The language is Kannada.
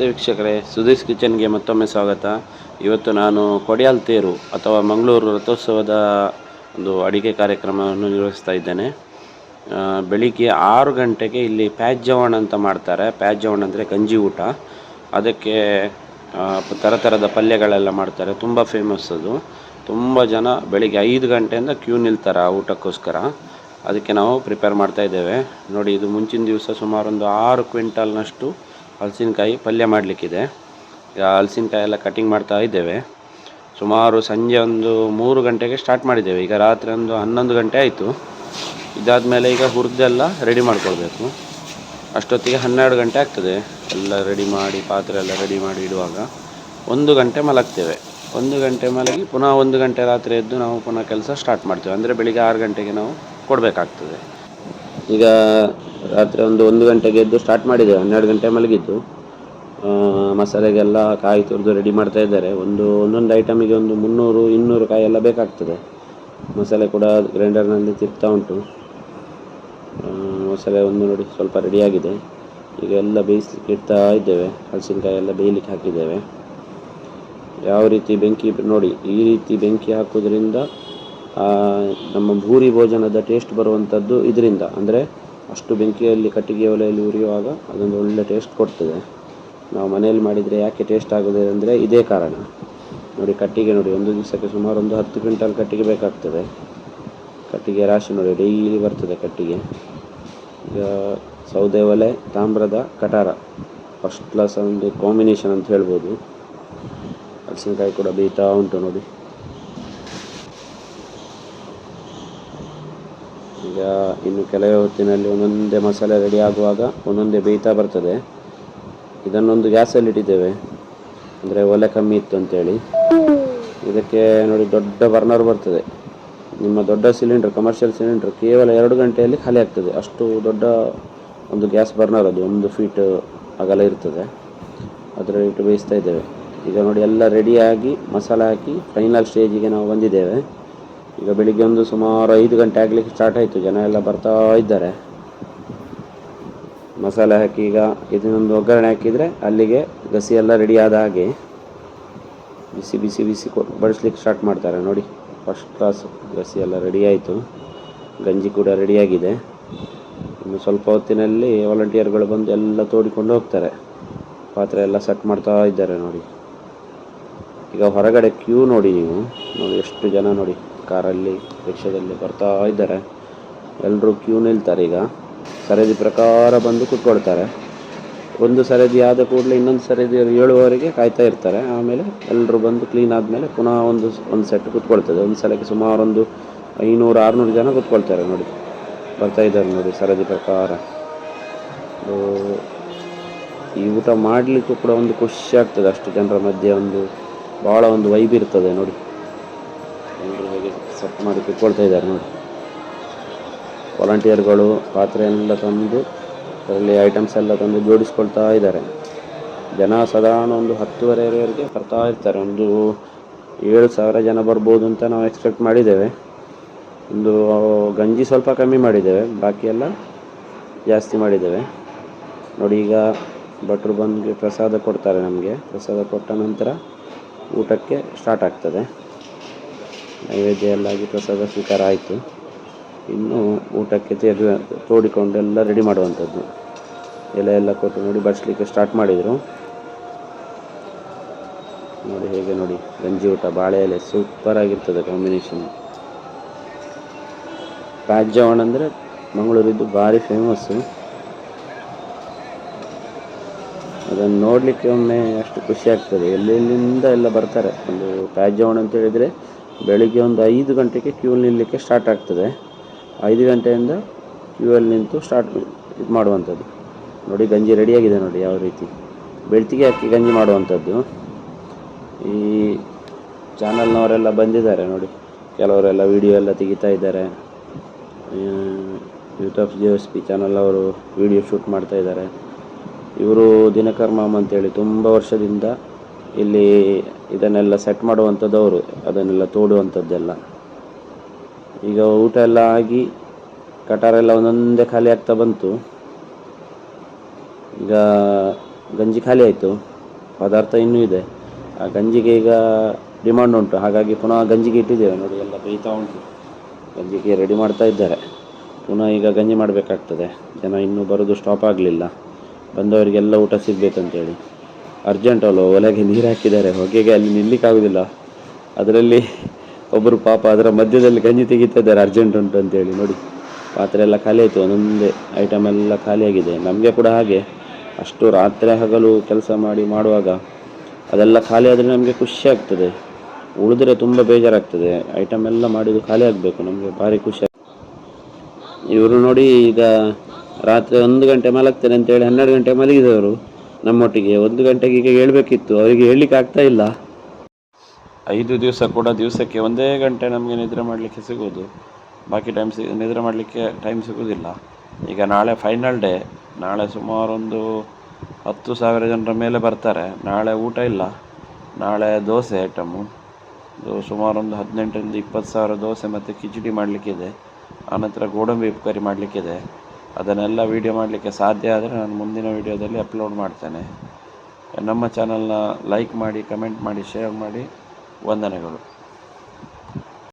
ನಮಸ್ತೆ ವೀಕ್ಷಕರೇ, ಸುಧೀಸ್ ಕಿಚನ್ಗೆ ಮತ್ತೊಮ್ಮೆ ಸ್ವಾಗತ. ಇವತ್ತು ನಾನು ಕೊಡಿಯಾಲ್ ತೇರು ಅಥವಾ ಮಂಗಳೂರು ರಥೋತ್ಸವದ ಒಂದು ಅಡಿಗೆ ಕಾರ್ಯಕ್ರಮವನ್ನು ನಿರ್ವಹಿಸ್ತಾ ಇದ್ದೇನೆ. ಬೆಳಿಗ್ಗೆ 6 ಗಂಟೆಗೆ ಇಲ್ಲಿ ಪ್ಯಾಜ್ಜವಣ್ ಅಂತ ಮಾಡ್ತಾರೆ. ಪ್ಯಾಜ್ಜವಣ್ ಅಂದರೆ ಗಂಜಿ ಊಟ. ಅದಕ್ಕೆ ಥರದ ಪಲ್ಯಗಳೆಲ್ಲ ಮಾಡ್ತಾರೆ. ತುಂಬ ಫೇಮಸ್ ಅದು. ತುಂಬ ಜನ ಬೆಳಿಗ್ಗೆ 5 ಗಂಟೆಯಿಂದ ಕ್ಯೂ ನಿಲ್ತಾರೆ ಆ ಊಟಕ್ಕೋಸ್ಕರ. ಅದಕ್ಕೆ ನಾವು ಪ್ರಿಪೇರ್ ಮಾಡ್ತಾ ಇದ್ದೇವೆ. ನೋಡಿ, ಇದು ಮುಂಚಿನ ದಿವಸ ಸುಮಾರೊಂದು 6 ಕ್ವಿಂಟಲ್ನಷ್ಟು ಹಲಸಿನಕಾಯಿ ಪಲ್ಯ ಮಾಡಲಿಕ್ಕಿದೆ. ಈಗ ಹಲಸಿನಕಾಯಿ ಎಲ್ಲ ಕಟಿಂಗ್ ಮಾಡ್ತಾ ಇದ್ದೇವೆ. ಸುಮಾರು ಸಂಜೆ ಒಂದು 3 ಗಂಟೆಗೆ ಸ್ಟಾರ್ಟ್ ಮಾಡಿದ್ದೇವೆ. ಈಗ ರಾತ್ರಿ ಒಂದು 11 ಗಂಟೆ ಆಯಿತು. ಇದಾದಮೇಲೆ ಈಗ ಹುರಿದೆಲ್ಲ ರೆಡಿ ಮಾಡ್ಕೊಳ್ಬೇಕು. ಅಷ್ಟೊತ್ತಿಗೆ 12 ಗಂಟೆ ಆಗ್ತದೆ. ಎಲ್ಲ ರೆಡಿ ಮಾಡಿ, ಪಾತ್ರೆ ಎಲ್ಲ ರೆಡಿ ಮಾಡಿ ಇಡುವಾಗ 1 ಗಂಟೆ ಮಲಗ್ತೇವೆ. 1 ಗಂಟೆ ಮಲಗಿ ಪುನಃ 1 ಗಂಟೆ ರಾತ್ರಿ ಎದ್ದು ನಾವು ಪುನಃ ಕೆಲಸ ಸ್ಟಾರ್ಟ್ ಮಾಡ್ತೇವೆ. ಅಂದರೆ ಬೆಳಿಗ್ಗೆ 6 ಗಂಟೆಗೆ ನಾವು ಕೊಡಬೇಕಾಗ್ತದೆ. ಈಗ ರಾತ್ರಿ 1 ಗಂಟೆಗೆ ಎದ್ದು ಸ್ಟಾರ್ಟ್ ಮಾಡಿದ್ದೇವೆ. 12 ಗಂಟೆ ಮಲಗಿದ್ದು. ಮಸಾಲೆಗೆಲ್ಲ ಕಾಯಿ ತುರಿದು ರೆಡಿ ಮಾಡ್ತಾ ಇದ್ದಾರೆ. ಒಂದೊಂದು ಐಟಮಿಗೆ ಒಂದು 300-200 ಕಾಯಿ ಎಲ್ಲ ಬೇಕಾಗ್ತದೆ. ಮಸಾಲೆ ಕೂಡ ಗ್ರೈಂಡರ್ನಲ್ಲಿ ತಿರ್ತಾ ಉಂಟು. ಮಸಾಲೆ ನೋಡಿ ಸ್ವಲ್ಪ ರೆಡಿಯಾಗಿದೆ. ಈಗ ಎಲ್ಲ ಬೇಯಿಸ್ಲಿಕ್ಕೆ ಇಡ್ತಾ ಇದ್ದೇವೆ. ಹಲಸಿನಕಾಯಿ ಎಲ್ಲ ಬೇಯಲಿಕ್ಕೆ ಹಾಕಿದ್ದೇವೆ. ಯಾವ ರೀತಿ ಬೆಂಕಿ ನೋಡಿ, ಈ ರೀತಿ ಬೆಂಕಿ ಹಾಕೋದ್ರಿಂದ ನಮ್ಮ ಭೂರಿ ಭೋಜನದ ಟೇಸ್ಟ್ ಬರುವಂಥದ್ದು ಇದರಿಂದ. ಅಂದರೆ ಅಷ್ಟು ಬೆಂಕಿಯಲ್ಲಿ ಕಟ್ಟಿಗೆ ಒಲೆಯಲ್ಲಿ ಉರಿಯುವಾಗ ಅದೊಂದು ಒಳ್ಳೆ ಟೇಸ್ಟ್ ಕೊಡ್ತದೆ. ನಾವು ಮನೆಯಲ್ಲಿ ಮಾಡಿದರೆ ಯಾಕೆ ಟೇಸ್ಟ್ ಆಗೋದು ಅಂದರೆ ಇದೇ ಕಾರಣ. ನೋಡಿ, ಕಟ್ಟಿಗೆ ನೋಡಿ, ಒಂದು ದಿವಸಕ್ಕೆ ಸುಮಾರು ಒಂದು 10 ಕ್ವಿಂಟಲ್ ಕಟ್ಟಿಗೆ ಬೇಕಾಗ್ತದೆ. ಕಟ್ಟಿಗೆ ರಾಶಿ ನೋಡಿ, ಡೈಲಿ ಬರ್ತದೆ ಕಟ್ಟಿಗೆ. ಈಗ ಸೌದೆ ಒಲೆ, ತಾಮ್ರದ ಕಟಾರ, ಫಸ್ಟ್ ಕ್ಲಾಸ್ ಒಂದು ಕಾಂಬಿನೇಷನ್ ಅಂತ ಹೇಳ್ಬೋದು. ಹಲಸಿನಕಾಯಿ ಕೂಡ ಬೇಯ್ತಾ ಉಂಟು ನೋಡಿ. ಈಗ ಇನ್ನು ಕೆಲವೇ ಹೊತ್ತಿನಲ್ಲಿ ಒಂದೊಂದೇ ಮಸಾಲೆ ರೆಡಿ ಆಗುವಾಗ ಒಂದೊಂದೇ ಬೇಯ್ತಾ ಬರ್ತದೆ. ಇದನ್ನೊಂದು ಗ್ಯಾಸಲ್ಲಿ ಇಟ್ಟಿದ್ದೇವೆ, ಅಂದರೆ ಒಲೆ ಕಮ್ಮಿ ಇತ್ತು ಅಂತೇಳಿ. ಇದಕ್ಕೆ ನೋಡಿ ದೊಡ್ಡ ಬರ್ನರ್ ಬರ್ತದೆ. ನಿಮ್ಮ ದೊಡ್ಡ ಸಿಲಿಂಡ್ರ್, ಕಮರ್ಷಿಯಲ್ ಸಿಲಿಂಡ್ರ್ ಕೇವಲ 2 ಗಂಟೆಯಲ್ಲಿ ಖಾಲಿ ಆಗ್ತದೆ. ಅಷ್ಟು ದೊಡ್ಡ ಒಂದು ಗ್ಯಾಸ್ ಬರ್ನರ್ ಅದು. 1 ಫೀಟ್ ಅಗಲ ಇರ್ತದೆ. ಅದರಲ್ಲಿ ಇಟ್ಟು ಬೇಯಿಸ್ತಾ ಇದ್ದೇವೆ. ಈಗ ನೋಡಿ, ಎಲ್ಲ ರೆಡಿಯಾಗಿ ಮಸಾಲೆ ಹಾಕಿ ಫೈನಲ್ ಸ್ಟೇಜಿಗೆ ನಾವು ಬಂದಿದ್ದೇವೆ. ಈಗ ಬೆಳಿಗ್ಗೆ ಸುಮಾರು 5 ಗಂಟೆ ಆಗಲಿಕ್ಕೆ ಸ್ಟಾರ್ಟ್ ಆಯಿತು. ಜನ ಎಲ್ಲ ಬರ್ತಾ ಇದ್ದಾರೆ. ಮಸಾಲೆ ಹಾಕಿ ಈಗ ಇದನ್ನೊಂದು ಒಗ್ಗರಣೆ ಹಾಕಿದರೆ ಅಲ್ಲಿಗೆ ಗಸಿ ಎಲ್ಲ ರೆಡಿ ಆದ ಹಾಗೆ ಬಿಸಿ ಬಿಸಿ ಬಿಸಿ ಬಡಿಸ್ಲಿಕ್ಕೆ ಸ್ಟಾರ್ಟ್ ಮಾಡ್ತಾರೆ. ನೋಡಿ, ಫಸ್ಟ್ ಕ್ಲಾಸ್ ಗಸಿ ಎಲ್ಲ ರೆಡಿ ಆಯಿತು. ಗಂಜಿ ಕೂಡ ರೆಡಿಯಾಗಿದೆ. ಇನ್ನು ಸ್ವಲ್ಪ ಹೊತ್ತಿನಲ್ಲಿ ವಾಲಂಟಿಯರ್ಗಳು ಬಂದು ಎಲ್ಲ ತೋಡಿಕೊಂಡು ಹೋಗ್ತಾರೆ. ಪಾತ್ರೆ ಎಲ್ಲ ಸೆಟ್ ಮಾಡ್ತಾ ಇದ್ದಾರೆ ನೋಡಿ. ಈಗ ಹೊರಗಡೆ ಕ್ಯೂ ನೋಡಿ, ನೀವು ನೋಡಿ ಎಷ್ಟು ಜನ ನೋಡಿ, ಕಾರಲ್ಲಿ ರಿಕ್ಷಾದಲ್ಲಿ ಬರ್ತಾ ಇದ್ದಾರೆ. ಎಲ್ಲರೂ ಕ್ಯೂ ನಿಲ್ತಾರೆ. ಈಗ ಸರದಿ ಪ್ರಕಾರ ಬಂದು ಕೂತ್ಕೊಳ್ತಾರೆ. ಒಂದು ಸರದಿ ಆದ ಕೂಡಲೇ ಇನ್ನೊಂದು ಸರದಿ 7ವರೆಗೆ ಕಾಯ್ತಾ ಇರ್ತಾರೆ. ಆಮೇಲೆ ಎಲ್ಲರೂ ಬಂದು ಕ್ಲೀನ್ ಆದಮೇಲೆ ಪುನಃ ಒಂದು ಸೆಟ್ ಕೂತ್ಕೊಳ್ತದೆ. ಒಂದು ಸಲಕ್ಕೆ ಸುಮಾರು ಒಂದು 500-600 ಜನ ಕೂತ್ಕೊಳ್ತಾರೆ ನೋಡಿ. ಬರ್ತಾ ಇದ್ದಾರೆ ನೋಡಿ ಸರದಿ ಪ್ರಕಾರ. ಈ ಊಟ ಮಾಡಲಿಕ್ಕೂ ಕೂಡ ಒಂದು ಖುಷಿ ಆಗ್ತದೆ. ಅಷ್ಟು ಜನರ ಮಧ್ಯೆ ಭಾಳ ಒಂದು ವೈಬ್ ಇರ್ತದೆ ನೋಡಿ. ಎಲ್ಲರೂ ಹೇಗೆ ಸೆಟ್ ಮಾಡಿ ಕೂತ್ಕೊಳ್ತಾ ಇದ್ದಾರೆ ನೋಡಿ. ವಾಲಂಟಿಯರ್ಗಳು ಪಾತ್ರೆ ಎಲ್ಲ ತಂದು ಅದರಲ್ಲಿ ಐಟಮ್ಸ್ ಎಲ್ಲ ತಂದು ಜೋಡಿಸ್ಕೊಳ್ತಾ ಇದ್ದಾರೆ. ಜನ ಸಾಧಾರಣ ಒಂದು 10:30ವರೆಗೆ ಬರ್ತಾ ಇರ್ತಾರೆ. 7,000 ಜನ ಬರ್ಬೋದು ಅಂತ ನಾವು ಎಕ್ಸ್ಪೆಕ್ಟ್ ಮಾಡಿದ್ದೇವೆ. ಗಂಜಿ ಸ್ವಲ್ಪ ಕಮ್ಮಿ ಮಾಡಿದ್ದೇವೆ, ಬಾಕಿ ಎಲ್ಲ ಜಾಸ್ತಿ ಮಾಡಿದ್ದೇವೆ ನೋಡಿ. ಈಗ ಭಟ್ರು ಬಂದು ಪ್ರಸಾದ ಕೊಡ್ತಾರೆ ನಮಗೆ. ಪ್ರಸಾದ ಕೊಟ್ಟ ನಂತರ ಊಟಕ್ಕೆ ಸ್ಟಾರ್ಟ್ ಆಗ್ತದೆ. ನೈವೇದ್ಯ ಎಲ್ಲ ಆಗಿ ಪ್ರಸಾದ ಸ್ವೀಕಾರ ಆಯಿತು. ಇನ್ನು ಊಟಕ್ಕೆ ತೋಡಿಕೊಂಡೆಲ್ಲ ರೆಡಿ ಮಾಡುವಂಥದ್ದು. ಎಲೆ ಎಲ್ಲ ಕೊಟ್ಟು ನೋಡಿ ಬಡಿಸ್ಲಿಕ್ಕೆ ಸ್ಟಾರ್ಟ್ ಮಾಡಿದರು ನೋಡಿ. ಹೇಗೆ ನೋಡಿ, ಗಂಜಿ ಊಟ, ಬಾಳೆ ಎಲೆ ಸೂಪರಾಗಿರ್ತದೆ ಕಾಂಬಿನೇಷನ್. ಪ್ಯಾಜ್ಜವಣ್ ಅಂದರೆ ಮಂಗಳೂರಿದ್ದು ಭಾರಿ ಫೇಮಸ್ಸು. ಅದನ್ನು ನೋಡಲಿಕ್ಕೆ ಒಮ್ಮೆ ಅಷ್ಟು ಖುಷಿ ಆಗ್ತದೆ. ಎಲ್ಲೆಲ್ಲಿಂದ ಎಲ್ಲ ಬರ್ತಾರೆ. ಒಂದು ಪ್ಯಾಜ್ಜವಣ್ ಅಂತ ಹೇಳಿದರೆ ಬೆಳಿಗ್ಗೆ ಒಂದು 5 ಗಂಟೆಗೆ ಕ್ಯೂ ನಿಲ್ಲಲಿಕ್ಕೆ ಸ್ಟಾರ್ಟ್ ಆಗ್ತದೆ. 5 ಗಂಟೆಯಿಂದ ಕ್ಯೂಯಲ್ಲಿ ನಿಂತು ಇದು ಮಾಡುವಂಥದ್ದು ನೋಡಿ. ಗಂಜಿ ರೆಡಿಯಾಗಿದೆ ನೋಡಿ, ಯಾವ ರೀತಿ ಬೆಳ್ತಿಗೆ ಹಾಕಿ ಗಂಜಿ ಮಾಡುವಂಥದ್ದು. ಈ ಚಾನಲ್ನವರೆಲ್ಲ ಬಂದಿದ್ದಾರೆ ನೋಡಿ. ಕೆಲವರೆಲ್ಲ ವಿಡಿಯೋ ಎಲ್ಲ ತೆಗಿತಾ ಇದ್ದಾರೆ. ಯೂತ್ ಆಫ್ JSP ಚಾನಲ್ ಅವರು ವಿಡಿಯೋ ಶೂಟ್ ಮಾಡ್ತಾ ಇದ್ದಾರೆ. ಇವರು ದಿನಕರ್ ಮಾಮ್ ಅಂತೇಳಿ ತುಂಬ ವರ್ಷದಿಂದ ಇಲ್ಲಿ ಇದನ್ನೆಲ್ಲ ಸೆಟ್ ಮಾಡುವಂಥದ್ದವರು, ಅದನ್ನೆಲ್ಲ ತೋಡುವಂಥದ್ದೆಲ್ಲ. ಈಗ ಊಟ ಎಲ್ಲ ಆಗಿ ಕಟಾರೆಲ್ಲ ಒಂದೊಂದೇ ಖಾಲಿ ಆಗ್ತಾ ಬಂತು. ಈಗ ಗಂಜಿ ಖಾಲಿ ಆಯಿತು. ಪದಾರ್ಥ ಇನ್ನೂ ಇದೆ. ಆ ಗಂಜಿಗೆ ಈಗ ಡಿಮಾಂಡ್ ಉಂಟು, ಹಾಗಾಗಿ ಪುನಃ ಗಂಜಿಗೆ ಇಟ್ಟಿದ್ದೇವೆ. ನೋಡಿ ಎಲ್ಲ ಬೇಯ್ತಾ ಉಂಟು, ಗಂಜಿಗೆ ರೆಡಿ ಮಾಡ್ತಾ ಇದ್ದಾರೆ. ಪುನಃ ಈಗ ಗಂಜಿ ಮಾಡಬೇಕಾಗ್ತದೆ. ಜನ ಇನ್ನೂ ಬರೋದು ಸ್ಟಾಪ್ ಆಗಲಿಲ್ಲ. ಬಂದವರಿಗೆಲ್ಲ ಊಟ ಸಿಗಬೇಕಂತೇಳಿ ಅರ್ಜೆಂಟ್ ಅಲ್ವ, ಒಲೆಗೆ ನೀರು ಹಾಕಿದ್ದಾರೆ, ಹೊಗೆಗೆ ಅಲ್ಲಿ ನಿಲ್ಲಿಕ್ಕಾಗೋದಿಲ್ಲ. ಅದರಲ್ಲಿ ಒಬ್ಬರು ಪಾಪ ಅದರ ಮಧ್ಯದಲ್ಲಿ ಗಂಜಿ ತೆಗಿತಾ ಇದ್ದಾರೆ, ಅರ್ಜೆಂಟ್ ಉಂಟು ಅಂತೇಳಿ. ನೋಡಿ ಪಾತ್ರೆ ಎಲ್ಲ ಖಾಲಿ ಆಯಿತು, ಒಂದೊಂದೇ ಐಟಮ್ ಎಲ್ಲ ಖಾಲಿಯಾಗಿದೆ. ನಮಗೆ ಕೂಡ ಹಾಗೆ, ಅಷ್ಟು ರಾತ್ರಿ ಹಗಲು ಕೆಲಸ ಮಾಡುವಾಗ ಅದೆಲ್ಲ ಖಾಲಿ ಆದರೆ ನಮಗೆ ಖುಷಿ ಆಗ್ತದೆ. ಉಳಿದ್ರೆ ತುಂಬ ಬೇಜಾರಾಗ್ತದೆ. ಐಟಮ್ ಎಲ್ಲ ಮಾಡಿದ್ದು ಖಾಲಿ ಆಗಬೇಕು, ನಮಗೆ ಭಾರಿ ಖುಷಿ. ಇವರು ನೋಡಿ ಈಗ ರಾತ್ರಿ 1 ಗಂಟೆ ಮಲಗ್ತೇನೆ ಅಂತೇಳಿ 12 ಗಂಟೆ ಮಲಗಿದವರು ನಮ್ಮೊಟ್ಟಿಗೆ. 1 ಗಂಟೆಗೆ ಈಗ ಹೇಳ್ಬೇಕಿತ್ತು, ಅವರಿಗೆ ಹೇಳಲಿಕ್ಕೆ ಆಗ್ತಾ ಇಲ್ಲ. 5 ದಿವಸ ಕೂಡ ದಿವಸಕ್ಕೆ 1 ಗಂಟೆ ನಮಗೆ ನಿದ್ರೆ ಮಾಡಲಿಕ್ಕೆ ಸಿಗೋದು, ಬಾಕಿ ಟೈಮ್ ನಿದ್ರೆ ಮಾಡಲಿಕ್ಕೆ ಟೈಮ್ ಸಿಗೋದಿಲ್ಲ. ಈಗ ನಾಳೆ ಫೈನಲ್ ಡೇ, ನಾಳೆ ಸುಮಾರು ಒಂದು 10,000 ಜನರ ಮೇಲೆ ಬರ್ತಾರೆ. ನಾಳೆ ಊಟ ಇಲ್ಲ, ನಾಳೆ ದೋಸೆ ಐಟಮು. ಸುಮಾರು ಒಂದು 18,000 - 20,000 ದೋಸೆ ಮತ್ತು ಕಿಚಡಿ ಮಾಡಲಿಕ್ಕಿದೆ. ಆನಂತರ ಗೋಡಂಬಿ ಉಪ್ಕರಿ ಮಾಡಲಿಕ್ಕಿದೆ. ಅದನ್ನೆಲ್ಲ ವೀಡಿಯೋ ಮಾಡಲಿಕ್ಕೆ ಸಾಧ್ಯ ಆದರೆ ನಾನು ಮುಂದಿನ ವೀಡಿಯೋದಲ್ಲಿ ಅಪ್ಲೋಡ್ ಮಾಡ್ತೇನೆ. ನಮ್ಮ ಚಾನಲ್ನ ಲೈಕ್ ಮಾಡಿ, ಕಮೆಂಟ್ ಮಾಡಿ, ಶೇರ್ ಮಾಡಿ. ವಂದನೆಗಳು.